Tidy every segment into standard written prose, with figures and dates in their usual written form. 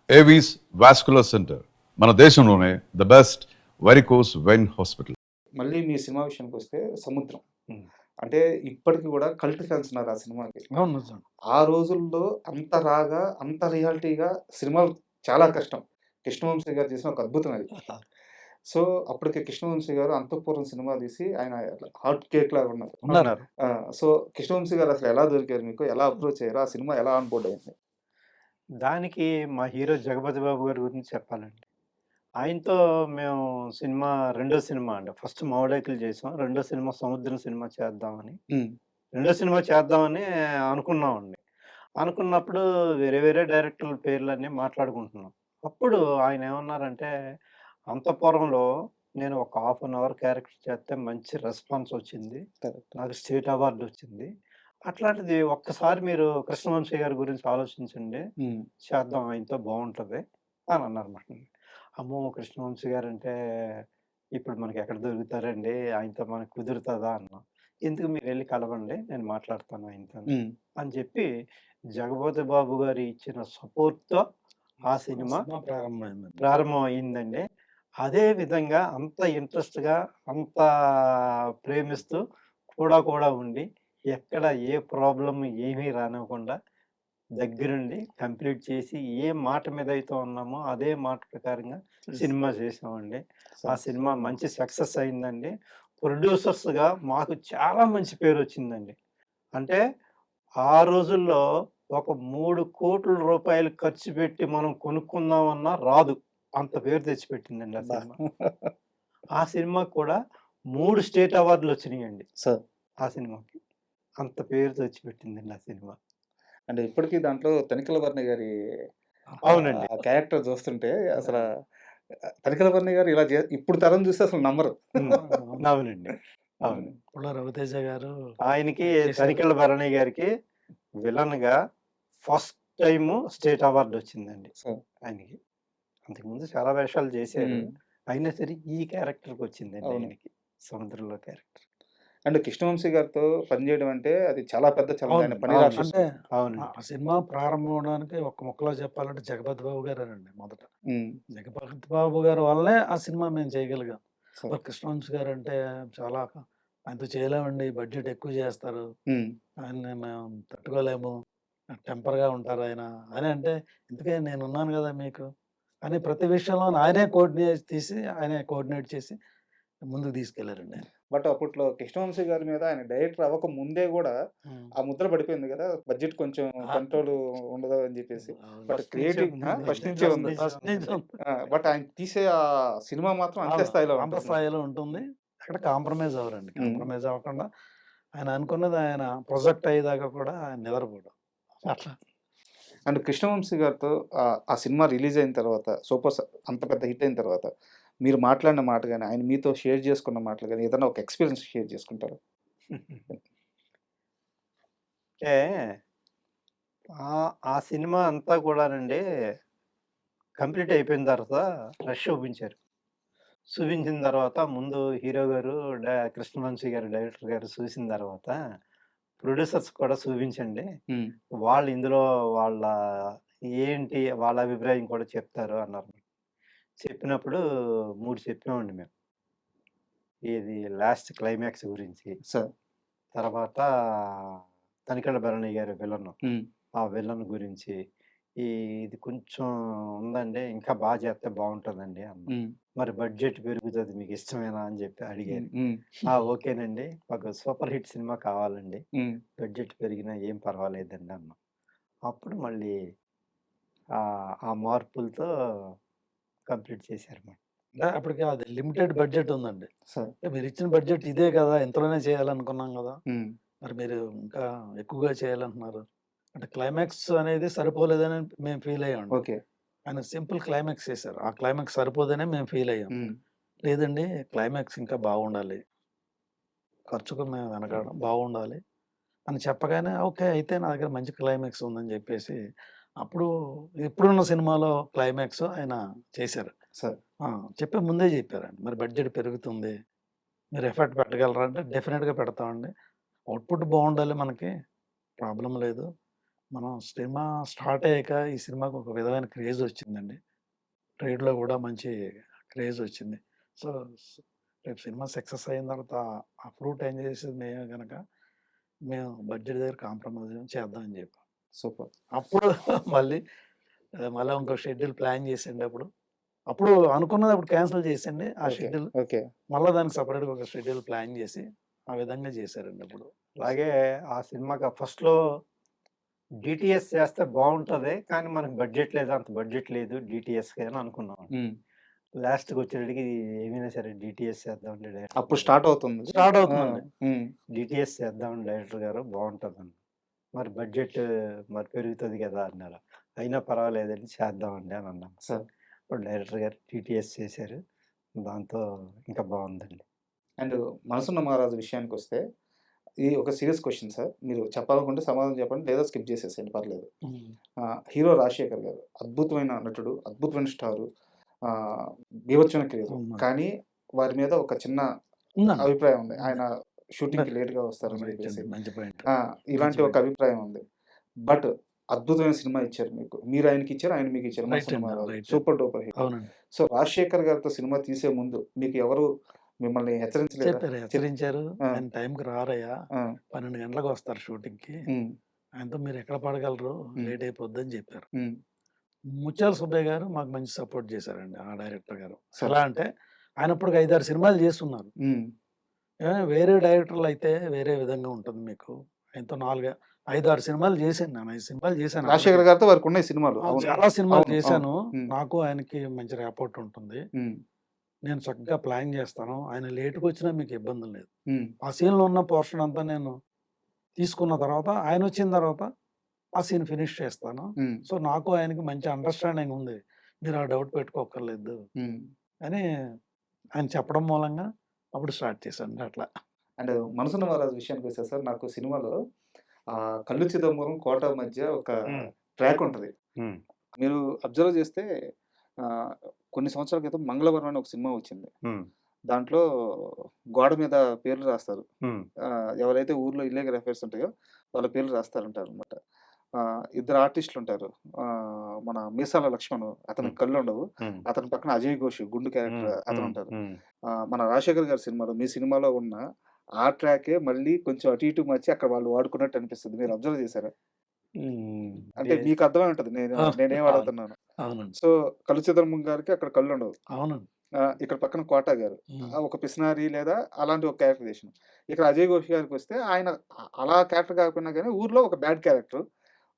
Avis vascular centre మన దేశంలోనే the best varicose vein hospital. మళ్ళీ మీ సినిమా విషయానికి వస్తే సముద్రం. హ్మ్. అంటే ఇప్పటికి కూడా కల్ట్ ఫ్యాన్స్ ఉన్నారు ఆ సినిమాకి. అవును. నిజం. ఆ రోజుల్లో అంత రాగా, అంత రియాలిటీగా సినిమాలు చాలా కష్టం. కృష్ణవంశీ గారు చేసిన ఒక అద్భుతం అది. సో, అప్పటికి కృష్ణవంశీ గారు అంతఃపురం సినిమా తీసి ఆయన హాట్ కేక్ లాగా ఉన్నారు. ఉన్నారు. సో, కృష్ణవంశీ గారు అసలు ఎలా దొరికారు మీకు? ఎలా అప్రోచ్ అయ్యారు? ఆ సినిమా ఎలా ఆన్ బోర్డ్ అయింది? దానికి మా హీరో 'జగపతి బాబు' గారి గురించి చెప్పాలండి. ఆయనతో మేము రెండో సినిమా అండి. ఫస్ట్ 'మామిడాకులు' చేసాం. రెండో సినిమా 'సముద్రం' సినిమా చేద్దామని. హ్మ్. రెండో సినిమా చేద్దామని అనుకున్నామండి. అనుకున్నప్పుడు వేరే వేరే డైరెక్టర్ల పేర్లన్నీ మాట్లాడుకుంటున్నాం. అప్పుడు ఆయన ఏమన్నారంటే, అంతఃపురంలో నేను ఒక హాఫ్ అన్ అవర్ క్యారెక్టర్ చేస్తే మంచి రెస్పాన్స్ వచ్చింది. కరెక్ట్. నాకు స్టేట్ అవార్డ్ వచ్చింది. అట్లాంటిది ఒక్కసారి మీరు కృష్ణవంశీ గారి గురించి ఆలోచించండి. హ్మ్. చేద్దాం ఆయనతో బావుంటది అని అన్నారన్నమాట. అమ్మో! కృష్ణవంశీ గారంటే ఇప్పుడు మనకెక్కడ దొరుకుతారండి? ఆయనతో మనకు కుదురుతదా అన్నాం. ఎందుకు మీరెళ్లి కలవండి. నేను మాట్లాడతాను ఆయనతోని హ్మ్. అని చెప్పి 'జగపతి బాబు' గారు ఇచ్చిన సపోర్ట్‌తో ఆ సినిమా ప్రారంభమైంది. ప్రారంభం అయిందండి. అదే విధంగా అంత ఇంట్రెస్ట్‌గా, అంత ప్రేమిస్తూ కూడా ఉండి, ఎక్కడ ఏ ప్రాబ్లమ్ ఏమీ రానివ్వకుండా దగ్గరుండి కంప్లీట్ చేసి, ఏ మాట మీదైతే ఉన్నామో అదే మాట ప్రకారంగా సినిమా చేసామండి. ఆ సినిమా మంచి సక్సెస్ అయిందండి. ప్రొడ్యూసర్స్‌గా మాకు చాలా మంచి పేరొచ్చిందండి. అంటే ఆ రోజుల్లో ఒక 3,00,00,000 ఖర్చు పెట్టి మనం కొనుక్కుందామన్నా రాదు. అంత పేరు తెచ్చిపెట్టిందండి ఆ అబ్బా! సినిమా. ఆ సినిమాకి కూడా 3 స్టేట్ అవార్డులొచ్చినియండి సో, ఆ సినిమాకి. అంత పేరు తెచ్చిపెట్టిందండి ఆ సినిమా. అంటే ఇప్పటికి దాంట్లో తనికెళ్ళ వర్ణ గారి అవునండి. ఆ క్యారెక్టర్ చూస్తుంటే అసల తనికెళ్ళ వర్ణ గారు ఇలా ఇప్పుడు తరం చూస్తే అసలు నమ్మరు. హ్మ్. అవునండి. అవును. పుల్ల రవితేజ గారు ఆయనకి చేశారు. తనికెళ్ళ భరణి గారికి విలన్‌గా ఫస్ట్ టైము స్టేట్ అవార్డొచ్చిందండి సో, ఆయనకి. అంతకుముందు చాలా వేషాలు చేశారు. హ్మ్. అయినా సరే ఈ క్యారెక్టర్‌కొచ్చిందండి అవును. ఆయనకి. సముద్రంలో క్యారెక్టర్. అండ్ కృష్ణవంశీ గారితో పనిచేయడం అంటే అది చాలా పెద్ద ఛాలెంజ్. ఆయన అవునండి. పని అవును. రాక్షసుడు. అంటే అవునండి. ఆ సినిమా ప్రారంభం అవడానికి ఒక ముక్కలో చెప్పాలంటే జగపతి బాబు గారేనండి మొదట. హ్మ్. జగపతి బాబు గారి వల్లే ఆ సినిమా మేము చేయగలిగాం. సో, మరి కృష్ణవంశీ గారు అంటే చాలా ఆయనతో చేయలేమండి. బడ్జెట్ ఎక్కువ చేస్తారు. హ్మ్. ఆయన్ని మేము తట్టుకోలేము. టెంపర్‌గా ఉంటారు ఆయన. అని అంటే ఇందుకే నేనున్నాను గదా మీకు అని ప్రతి విషయంలోను ఆయనే కోఆర్డినేట్ చేసి ముందుకు తీసుకెళ్లారండి ఆయన. బట్ అప్పట్లో కృష్ణవంశీ గారి మీద ఆయన డైరెక్టర్ అవ్వక ముందే గూడా హ్మ్. ఆ ముద్ర పడిపోయింది గదా! బడ్జెట్ కొంచెం ఆ! కంట్రోల్ ఉండదు అని జెప్పేసి. అవును. బట్ ఫస్ట్ నుంచే క్రియేటివ్ ఉందండి. ఫస్ట్ ఫస్ట్ నుంచే నుంచి ఉంది. ఉంది. ఫస్ట్ నుంచి ఉంది. బట్ ఆయన తీసే ఆ సినిమా మాత్రం అంతే అవును. స్థాయిలో అంత ఉంటుంది. స్థాయిలో ఉంటుంది. అక్కడ కాంప్రమైజ్ అవ్వరండి. హ్మ్. కాంప్రమైజ్ అవ్వకుండా ఆయన అనుకున్నది ఆయన ప్రొజెక్ట్ అయ్యేదాకా కూడా ఆయన నిద్రపోడు. అట్లా. అండ్ కృష్ణవంశీ గారితో ఆ సినిమా రిలీజ్ అయిన తర్వాత అంత పెద్ద హిట్ అయిన తర్వాత మీరు మాట్లాడిన మాట గాని, ఆయన మీతో షేర్ చేసుకున్న మాటలు గాని, ఏదైనా ఒక ఎక్స్‌పీరియన్స్ షేర్ చేసుకుంటారా? అంటే ఆ సినిమా అంతా కూడానండి కంప్లీట్ అయిపోయిన తర్వాత రష్ చూపించారు. చూపించిన తర్వాత ముందు హీరో గారు కృష్ణవంశీ గారు డైరెక్టర్ గారు చూసిన తర్వాత ప్రొడ్యూసర్స్ కూడా చూపించండి. హ్మ్. వాళ్ళు ఇందులో వాళ్ళ వాళ్ళ అభిప్రాయం కూడా చెప్తారు అన్నారు. చెప్పినప్పుడు 3 చెప్పామండి మేము. ఏది లాస్ట్ క్లైమాక్స్ గురించి. సార్. తర్వాత తనికెళ్ళ భరణి గారి విలను. హ్మ్. ఆ విలన్ గురించి. ఇది కొంచెం ఉందండి. ఇంకా చేస్తే బావుంటదండి అన్నాం. హ్మ్. మరి బడ్జెట్ పెరుగుతది మీకిష్టమేనా అని జెప్పి అడిగారు. హ్మ్. ఓకేనండి. మాకు సూపర్ హిట్ సినిమా కావాలండి. హ్మ్. బడ్జెట్ పెరిగినా ఏం పర్వాలేదండి అన్నాం. అప్పుడు మళ్ళీ ఆ మార్పులతో కంప్లీట్ చేశారన్నమాట. అంటే అప్పటికి అది లిమిటెడ్ బడ్జెట్ ఉందండి. సార్. అంటే మీరిచ్చిన బడ్జెట్ ఇదే కదా! ఇంతలోనే చేయాలనుకున్నాం గదా! హ్మ్. మరి మీరు ఇంకా ఎక్కువగా చేయాలంటున్నారు. అంటే క్లైమాక్స్ అనేది సరిపోలేదని మేము ఫీల్ అయ్యామండి. ఓకే. ఆయన సింపుల్ క్లైమాక్స్ చేశారు. ఆ క్లైమాక్స్ సరిపోదనే మేము ఫీల్ అయ్యాం. హ్మ్. లేదండి క్లైమాక్స్ ఇంకా బాగుండాలి. ఖర్చుకు మేము వెనకాడం బాగుండాలి అని చెప్పగానే ఓకే. అయితే నా దగ్గర మంచి క్లైమాక్స్ ఉందని జెప్పేసి అప్పుడు ఇప్పుడున్న సినిమాలో క్లైమాక్స్ ఆయన చేశారు. సార్. ఆ! చెప్పే ముందే జెప్పారండి. మరి బడ్జెట్ పెరుగుతుంది. మీరు ఎఫర్ట్ పెట్టగలరా అంటే డెఫినిట్‌గా పెడతామండి. అవుట్‌పుట్ బావుండాలి మనకి. ప్రాబ్లమ్ లేదు. మనం సినిమా స్టార్ట్ అయ్యాక ఈ సినిమాకి ఒక విధమైన క్రేజ్ వచ్చిందండి. ట్రేడ్‌లో కూడా మంచి క్రేజ్ వచ్చింది. సో, రేపు సినిమా సక్సెస్ అయిన తర్వాత ఆ ఫ్రూట్ ఎంజాయ్ చేసేది మేమే గనక, మేము బడ్జెట్ దగ్గర కాంప్రమైజ్ చేద్దాం అని చెప్పాం. సూపర్. అప్పుడు మళ్ళీ మళ్ళా ఇంకో షెడ్యూల్ ప్లాన్ చేసిండు అప్పుడు. అప్పుడు అనుకున్నది అప్పుడు క్యాన్సిల్ చేసండి. ఆ ఓకే. Schedule okay. మళ్ళా దానికి సెపరేట్‌గా ఒక షెడ్యూల్ ప్లాన్ చేసి, ఆ విధంగా చేశారండి అప్పుడు. అలాగే ఆ సినిమాకి ఫస్ట్‌లో డీటీఎస్ చేస్తే బావుంటది. కానీ మనకు బడ్జెట్ లేదు. అంత బడ్జెట్ లేదు డీటీఎస్‌కి అని అనుకున్నాం. హ్మ్. లాస్ట్‌కొచ్చేటప్పటికి ఏమైనా సరే డీటీఎస్ చేద్దామండి డైరెక్టర్ అప్పుడు గారు. స్టార్ట్ అవుతుంది. స్టార్ట్ ఆ! అవుతుందండి. హ్మ్. డీటీఎస్ చేద్దామండి డైరెక్టర్ గారు బావుంటదని. మరి బడ్జెట్ మరి పెరుగుతది గదా! అన్నారు. అయినా పర్వాలేదండి చేద్దామండి అని అన్నాం. సార్. అప్పుడు డైరెక్టర్ గారు టీటీఎస్ చేశారు. దాంతో ఇంకా బావుందండి. అండ్ 'మనసున్న మహారాజు' విషయానికొస్తే ఇది ఒక సీరియస్ క్వెషన్ సార్. మీరు చెప్పాలనుకుంటే సమాధానం చెప్పండి. లేదా స్కిప్ చేసేసేయండి పర్లేదు. హ్మ్. హీరో 'రాజశేఖర్' గారు అద్భుతమైన నటుడు, అద్భుతమైన స్టారు. బీభత్సమైన క్రేజు. అవును. కానీ వారి మీద ఒక చిన్న ఉందండి. అభిప్రాయం ఉంది. ఉంది. ఆయన షూటింగ్‌కి లేట్‌గా వస్తారని రైట్ చెప్పేసి. అండి. మంచి పాయింట్. ఆ! మంచి ఇలాంటి ఒక పాయింట్. అభిప్రాయం ఉంది. బట్ అద్భుతమైన సినిమా ఇచ్చారు మీకు. మీరు ఆయనకిచ్చారు. ఆయన మీకిచ్చారు. రైట్ 'మనసున్న అండి. మహారాజు' రైట్ అండి. Super duper hit. అవునండి. సో 'రాజశేఖర్' గారితో సినిమా తీసే ముందు మీకు ఎవరు మిమ్మల్ని హెచ్చరించలేదా? చెప్పారు. చెప్ హెచ్చరించారు. ఆ! ఆయన టైంకి రారయ్యా! ఆ! 12 గంటలకు వస్తారు షూటింగ్‌కి. హ్మ్. ఆయనతో మీరెక్కడ పడగలరు? హ్మ్. లేట్ అయిపోద్దని చెప్పారు. హ్మ్. ముత్యాల సుబ్బయ్య గారు మాకు మంచి సపోర్ట్ చేశారండి. ఆ డైరెక్టర్ గారు. సార్. ఎలా అంటే ఆయన అప్పటికి 5, 6 సినిమాలు చేసున్నారు. హ్మ్. వేరే డైరెక్టర్‌లయితే వేరే విధంగా ఉంటుంది మీకు. ఆయనతో 5, 6 సినిమాలు చేశాను నేను. 5 సినిమాలు చేశాను అప్పటికి. 'రాజశేఖర్' గారితో వారికున్నాయి సినిమాలు. అవును. చాలా సినిమాలు అవును. అవును. చేశాను. హ్మ్. నాకు ఆయనకి మంచి ర్యాపోర్ట్ ఉంటుంది. హ్మ్. నేను చక్కగా ప్లాన్ చేస్తాను. ఆయన లేట్‌గొచ్చినా మీకు ఇబ్బంది లేదు. హ్మ్. ఆ సీన్‌లో ఉన్న పోర్షన్ అంతా నేను తీసుకున్న తర్వాత ఆయనొచ్చిన తర్వాత ఆ సీన్ ఫినిష్ చేస్తాను. హ్మ్. సో, నాకు ఆయనకి మంచి అండర్‌స్టాండింగ్ ఉంది. మీరు ఆ డౌట్ పెట్టుకోక్కర్లేదు హ్మ్. అని ఆయన చెప్పడం మూలంగా అప్పుడు స్టార్ట్ చేశానండి అట్లా. అండ్ 'మనసున్న మహారాజు' విషయానికొస్తే సార్ నాకు సినిమాలో 'కల్లు చిదంబరం', 'కోట' మధ్య ఒక హ్మ్. ట్రాక్ ఉంటది. హ్మ్. మీరు అబ్జర్వ్ చేస్తే ఆహ్, కొన్ని సంవత్సరాల క్రితం 'మంగళవరం' అని ఒక సినిమా వచ్చింది. హ్మ్. దాంట్లో గోడ మీద పేర్లు రాస్తారు. హ్మ్. ఎవరైతే ఊర్లో ఇల్లీగల్ అఫైర్స్ ఉంటాయో వాళ్ళ పేర్లు రాస్తారంటారనమాట. ఇద్దరు ఆర్టిస్టులుంటారు. మన 'మీసాల లక్ష్మణ్' అతనికి హ్మ్. కళ్ళుండవు. హ్మ్. అతని పక్కన 'అజయ్ ఘోష్' గుండు క్యారెక్టర్ హ్మ్. హ్మ్. అతనుంటారు. హ్మ్. మన 'రాజశేఖర్' గారి సినిమాలో మీ సినిమాలో ఉన్న ఆ ట్రాకే మళ్ళీ కొంచెం అటు ఇటు మార్చి అక్కడ వాళ్ళు వాడుకున్నట్టు అనిపిస్తది. మీరు అబ్జర్వ్ చేసారా? హ్మ్. అంటే మీకు అర్థమై ఉంటది. ఆ! నేనేం అవును. అడుగుతున్నానో. అవునండి. సో, 'కళ్ళు చిదంబరం' గారికి అక్కడ కళ్ళుండవు. అవునండి. ఇక్కడ పక్కన 'కోట' గారు. హ్మ్. ఒక పిసినారి లేదా అలాంటి ఒక క్యారెక్టరైజేషన్. ఇక్కడ 'అజయ్ ఘోష్' గారికొస్తే ఆయన అలా క్యారెక్టర్ కాకపోయినా గాని ఊర్లో ఒక బ్యాడ్ క్యారెక్టర్.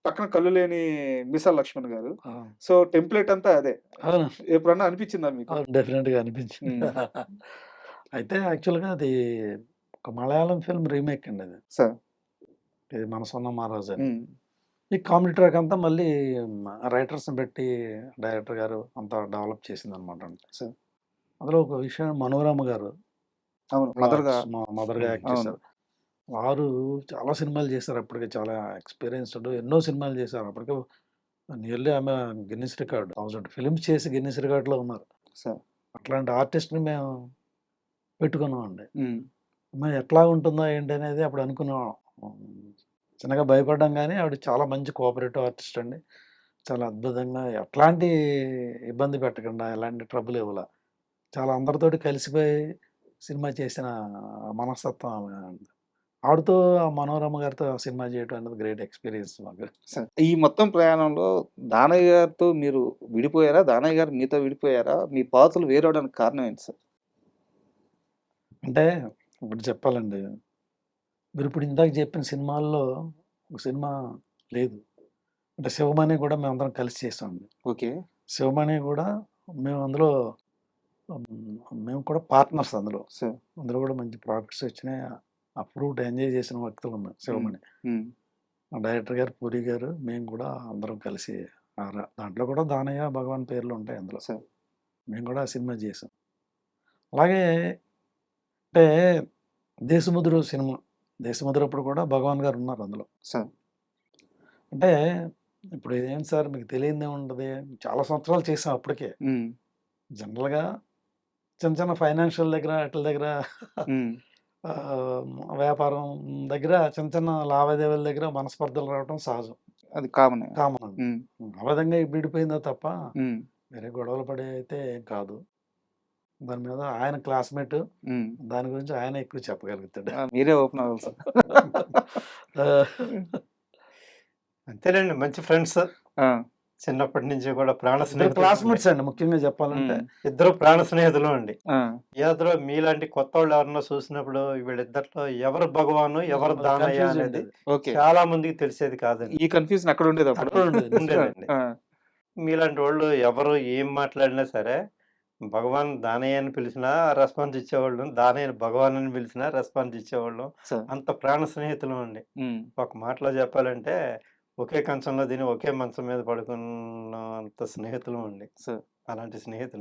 పక్కన కళ్ళు లేని 'మీసాల లక్ష్మణ్' గారు. ఆ! సో, టెంప్లేట్ అంతా అదే. అవును. ఎప్పుడన్నా అనిపించిందా మీకు? అవును. డెఫినిట్‌గా అనిపించింది. హ్మ్. అయితే యాక్చువల్‌గా అది ఒక మలయాళం ఫిల్మ్ రీమేక్ అండి అది. సార్. ఇది 'మనసున్న మహారాజు' అని. హ్మ్. ఈ కామెడీ ట్రాక్ అంతా మళ్ళీ రైటర్స్‌ని పెట్టి డైరెక్టర్ గారు అంతా డెవలప్ చేసిందనమాట అండి. సార్. అందులో ఒక విషయం మనోరమ గారు అవును. అందులో మదర్‌గా మదర్‌గా హ్మ్. యాక్ట్ అవును. చేశారు. వారు చాలా సినిమాలు చేశారు. అప్పటికే చాలా ఎక్స్‌పీరియన్స్‌డ్ ఎన్నో సినిమాలు చేశారు. అప్పటికే నియర్లీ ఆమె గిన్నిస్ రికార్డ్ 1000 ఫిల్మ్స్ చేసి గిన్నిస్ రికార్డ్‌లో ఉన్నారు. సార్. అట్లాంటి ఆర్టిస్ట్‌ని మేము పెట్టుకున్నామండి. హ్మ్. మరి ఎట్లా ఉంటుందో ఏంటి అనేది అప్పుడు అనుకున్నాం. హ్మ్. చిన్నగా భయపడ్డాం గానీ ఆవిడ చాలా మంచి కోఆపరేటివ్ ఆర్టిస్ట్ అండి. చాలా అద్భుతంగా ఎట్లాంటి ఇబ్బంది పెట్టకుండా, ఎలాంటి ట్రబుల్ ఇవ్వలా. చాలా అందరితోటి కలిసిపోయి సినిమా చేసిన మనస్తత్వం ఆమె. ఆవిడతో ఆ మనోరమ గారితో సినిమా చేయటం అనేది గ్రేట్ ఎక్స్‌పీరియన్స్ మాకు. సార్. ఈ మొత్తం ప్రయాణంలో దానయ్య గారితో మీరు విడిపోయారా? దానయ్య గారు మీతో విడిపోయారా? మీ పాతులు వేరవ్వడానికి కారణం ఏంటి సార్? అంటే ఒకటి చెప్పాలండి. మీరిప్పుడు ఇందాక చెప్పిన సినిమాల్లో ఒక సినిమా లేదు. అంటే 'శివమణి' కూడా మేమందరం కలిసి చేసామండి. ఓకే. 'శివమణి' కూడా మేము అందులో మేము కూడా పార్ట్నర్స్ అందులో. సార్. అందులో కూడా మంచి ప్రాఫిట్స్ వచ్చినాయి. ఆ ఫ్రూట్ ఎంజాయ్ చేసిన వ్యక్తులం మేము హ్మ్. 'శివమణి'. హ్మ్. ఆ డైరెక్టర్ గారు, పూరి గారు, మేము కూడా అందరం కలిసి దాంట్లో కూడా దానయ్య, భగవాన్ పేర్లు ఉంటాయి అందులో. సార్. మేము కూడా ఆ సినిమా చేసాం. అలాగే అంటే 'దేశముద్రు' సినిమా. 'దేశముద్రు' అప్పుడు కూడా భగవాన్ గారు ఉన్నారు అందులో. సార్. అంటే ఇప్పుడు ఏంటి సార్ మీకు తెలియనిదేముంటది. చాలా సంవత్సరాలు చేసాం అప్పటికే. హ్మ్. జనరల్‌గా చిన్న చిన్న ఫైనాన్షియల్ దగ్గర ఆటిల దగ్గర హ్మ్. వ్యాపారం దగ్గర చిన్న చిన్న లావాదేవీల దగ్గర మనస్పర్ధలు రావటం సహజం. అది కామన్. కామన్ అండి. ఆ విధంగా విడిపోయిందో తప్ప వేరే గొడవలు పడే అయితే ఏం కాదు. దాని మీద ఆయన క్లాస్‌మేట్. దాని గురించి ఆయన ఎక్కువ చెప్పగలుగుతాడు. మీరే ఓపెన్ అవ్వాలి సార్. అంతేనండి, మంచి ఫ్రెండ్స్. చిన్నప్పటి నుంచి కూడా ప్రాణ ఇద్దరు స్నేహితులు. క్లాస్‌మేట్స్ అండి ముఖ్యంగా చెప్పాలంటే. ఇద్దరు ప్రాణ స్నేహితులు అండి. ఏదో మీలాంటి కొత్త వాళ్ళు ఎవరన్నా చూసినప్పుడు వీళ్ళిద్దరిలో ఎవరు భగవాను ఎవరు దానయ్య కన్‌ఫ్యూజ్ అనేది ఉండేది. ఓకే. చాలా మందికి తెలిసేది కాదండి. ఈ కన్‌ఫ్యూజన్ అక్కడ ఉండేది అప్పుడు. అక్కడ ఉండేది. ఉండేదండి. మీలాంటి వాళ్ళు ఎవరు ఏం మాట్లాడినా సరే, భగవాన్ దానయ్య అని పిలిచినా రెస్పాన్స్ ఇచ్చేవాళ్ళం. దానయ్యని భగవాన్ అని పిలిచినా రెస్పాన్స్ ఇచ్చేవాళ్ళం. సార్. అంత ప్రాణ స్నేహితులం అండి. ఒక మాటలో చెప్పాలంటే ఒకే కంచంలో తిని ఒకే మంచం మీద పడుకున్నంత స్నేహితులం అండి. సార్. అలాంటి స్నేహితులం.